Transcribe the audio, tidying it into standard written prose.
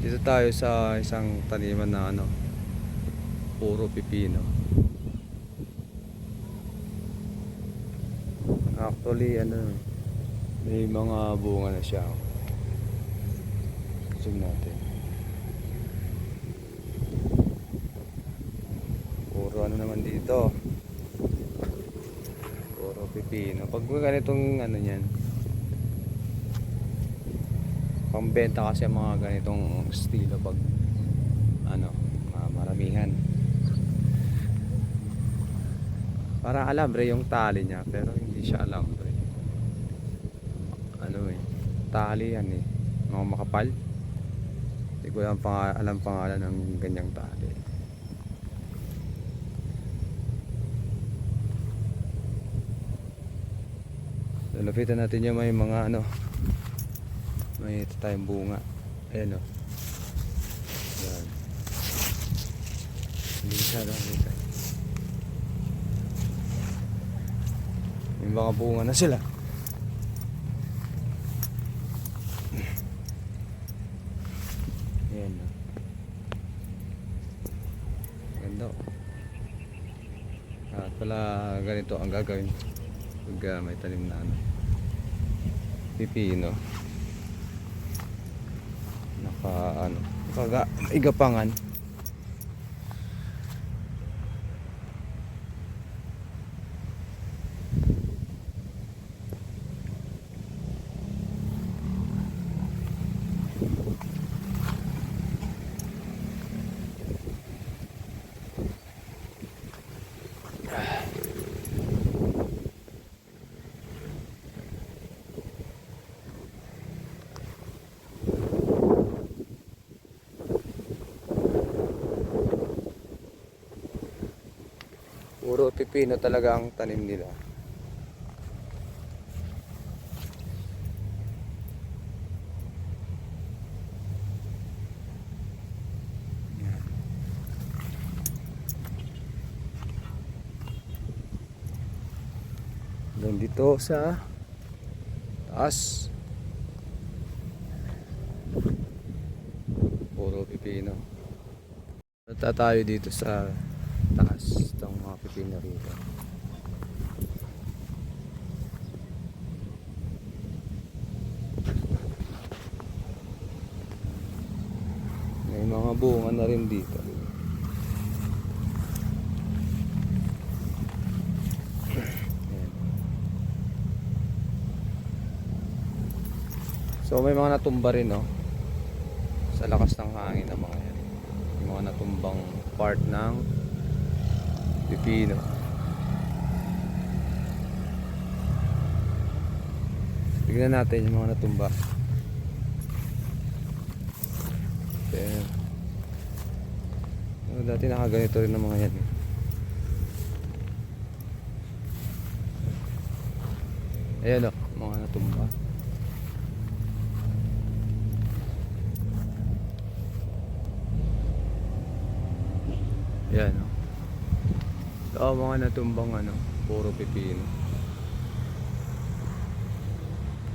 Dito tayo sa isang taniman na puro pipino. Actually may mga bunga na siya. Zoom natin. Puro naman dito. Puro pipino. Pag ganitong niyan, pambenta kasi ang mga ganitong estilo pag maramihan. Para alambre yung tali niya, pero hindi siya alambre. Tali yan mga makapal. Hindi ko alam pangalan ng ganyang tali. Lalapitan natin yung may mga may tayong bunga. Ayan yan. Hindi siya lang dito. May mga bunga na sila. Ayan ganda. At pala ganito ang gagawin pag may tanim na pipino. Igapangan. Puro pipino talaga ang tanim nila. Doon dito sa taas. Puro pipino. Punta tayo dito sa taas itong mga pipino rito. May mga bunga na rin dito. So may mga natumba rin sa lakas ng hangin ng mga yan. May mga natumbang part ng pipino. Tignan natin yung mga natumba. Dati nakaganito rin ng mga yan. Ayan mga natumba. Ayan mga natumbang puro pipino.